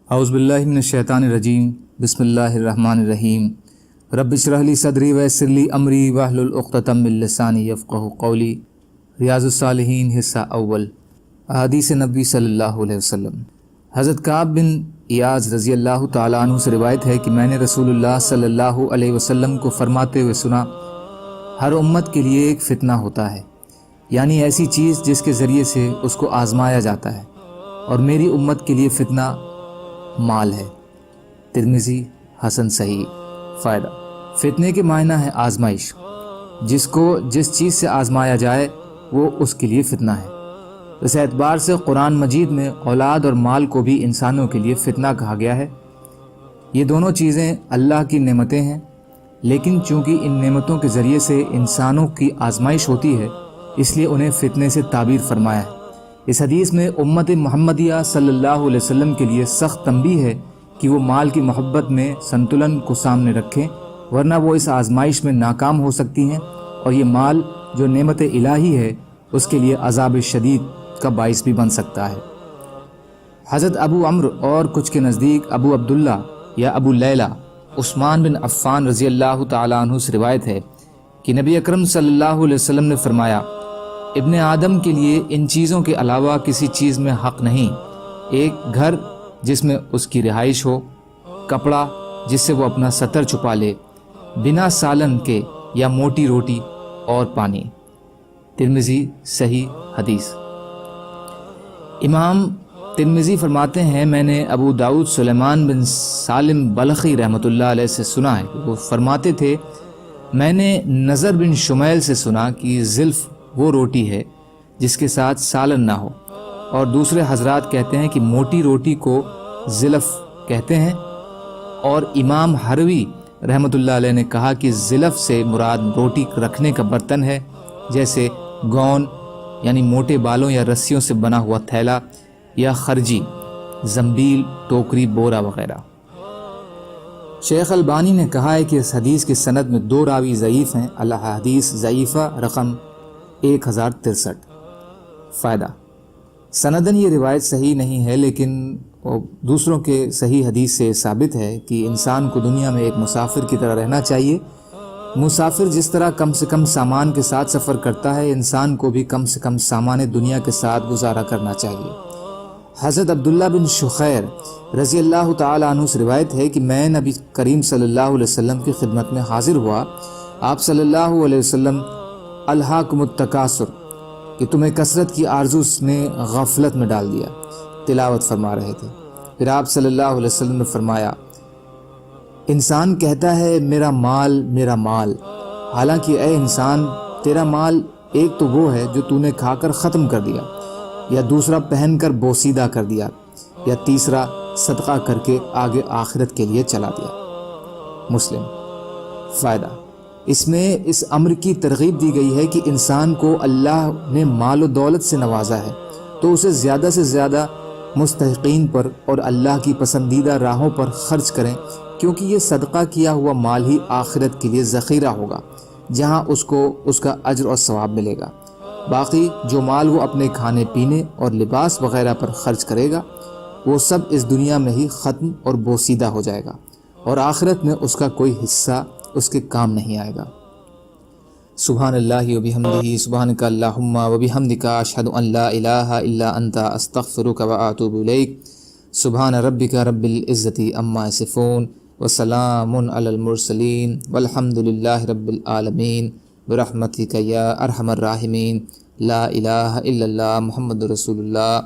اعوذ باللہ من الشیطان الرجیم، بسم اللہ الرحمن الرحیم۔ رب اشرح لی صدری ویسر لی امری واحلل عقدۃ من لسانی یفقہوا قولی۔ ریاض الصالحین حصہ اول، احادیث نبی صلی اللہ علیہ وسلم۔ حضرت کعب بن ایاز رضی اللہ تعالیٰ عنہ سے روایت ہے کہ میں نے رسول اللہ صلی اللہ علیہ وسلم کو فرماتے ہوئے سنا، ہر امت کے لیے ایک فتنہ ہوتا ہے، یعنی ایسی چیز جس کے ذریعے سے اس کو آزمایا جاتا ہے، اور میری امت کے لیے فتنہ مال ہے۔ ترمذی حسن صحیح۔ فائدہ، فتنے کے معنی ہے آزمائش، جس کو جس چیز سے آزمایا جائے وہ اس کے لیے فتنہ ہے۔ اس اعتبار سے قرآن مجید میں اولاد اور مال کو بھی انسانوں کے لیے فتنہ کہا گیا ہے۔ یہ دونوں چیزیں اللہ کی نعمتیں ہیں، لیکن چونکہ ان نعمتوں کے ذریعے سے انسانوں کی آزمائش ہوتی ہے، اس لیے انہیں فتنے سے تعبیر فرمایا ہے۔ اس حدیث میں امت محمدیہ صلی اللہ علیہ وسلم کے لیے سخت تنبیہ ہے کہ وہ مال کی محبت میں سنتلن کو سامنے رکھیں، ورنہ وہ اس آزمائش میں ناکام ہو سکتی ہیں، اور یہ مال جو نعمت الہی ہے اس کے لیے عذاب شدید کا باعث بھی بن سکتا ہے۔ حضرت ابو عمرو اور کچھ کے نزدیک ابو عبداللہ یا ابو لیلہ عثمان بن عفان رضی اللہ تعالیٰ عنہ سے روایت ہے کہ نبی اکرم صلی اللہ علیہ وسلم نے فرمایا، ابن آدم کے لیے ان چیزوں کے علاوہ کسی چیز میں حق نہیں: ایک گھر جس میں اس کی رہائش ہو، کپڑا جس سے وہ اپنا ستر چھپا لے، بنا سالن کے یا موٹی روٹی، اور پانی۔ ترمذی صحیح حدیث۔ امام ترمذی فرماتے ہیں، میں نے ابو داؤد سلیمان بن سالم بلخی رحمۃ اللہ علیہ سے سنا ہے کہ وہ فرماتے تھے، میں نے نظر بن شمیل سے سنا کہ زلف وہ روٹی ہے جس کے ساتھ سالن نہ ہو، اور دوسرے حضرات کہتے ہیں کہ موٹی روٹی کو زلف کہتے ہیں، اور امام ہروی رحمۃ اللہ علیہ نے کہا کہ زلف سے مراد روٹی رکھنے کا برتن ہے، جیسے گون یعنی موٹے بالوں یا رسیوں سے بنا ہوا تھیلا، یا خرجی، زنبیل، ٹوکری، بورا وغیرہ۔ شیخ البانی نے کہا ہے کہ اس حدیث کی سند میں 2 راوی ضعیف ہیں۔ الاحادیث ضعیفہ رقم 1063۔ فائدہ، سندن یہ روایت صحیح نہیں ہے، لیکن دوسروں کے صحیح حدیث سے ثابت ہے کہ انسان کو دنیا میں ایک مسافر کی طرح رہنا چاہیے۔ مسافر جس طرح کم سے کم سامان کے ساتھ سفر کرتا ہے، انسان کو بھی کم سے کم سامان دنیا کے ساتھ گزارا کرنا چاہیے۔ حضرت عبداللہ بن شخیر رضی اللہ تعالیٰ عنہ سے روایت ہے کہ میں نبی کریم صلی اللہ علیہ وسلم کی خدمت میں حاضر ہوا۔ آپ صلی اللہ علیہ وسلم، الہاکم التکاثر، کہ تمہیں کثرت کی آرزو نے غفلت میں ڈال دیا، تلاوت فرما رہے تھے۔ پھر آپ صلی اللہ علیہ وسلم نے فرمایا، انسان کہتا ہے میرا مال میرا مال، حالانکہ اے انسان، تیرا مال ایک تو وہ ہے جو تو نے کھا کر ختم کر دیا، یا دوسرا پہن کر بوسیدہ کر دیا، یا تیسرا صدقہ کر کے آگے آخرت کے لیے چلا دیا۔ مسلم۔ فائدہ، اس میں اس امر کی ترغیب دی گئی ہے کہ انسان کو اللہ نے مال و دولت سے نوازا ہے تو اسے زیادہ سے زیادہ مستحقین پر اور اللہ کی پسندیدہ راہوں پر خرچ کریں، کیونکہ یہ صدقہ کیا ہوا مال ہی آخرت کے لیے ذخیرہ ہوگا، جہاں اس کو اس کا اجر اور ثواب ملے گا۔ باقی جو مال وہ اپنے کھانے پینے اور لباس وغیرہ پر خرچ کرے گا، وہ سب اس دنیا میں ہی ختم اور بوسیدہ ہو جائے گا، اور آخرت میں اس کا کوئی حصہ اس کے کام نہیں آئے گا۔ سبحان اللہ و بحمدہ، سبحانک اللہم و بحمدک، اشہد ان لا الہ الا انت، استغفرک و اتوب الیک۔ سبحان ربک رب العزت عما یصفون، وسلام علی المرسلین، والحمد للہ رب العالمین، برحمتک یا ارحم الراحمین۔ لا الہ الا اللہ، محمد رسول اللہ۔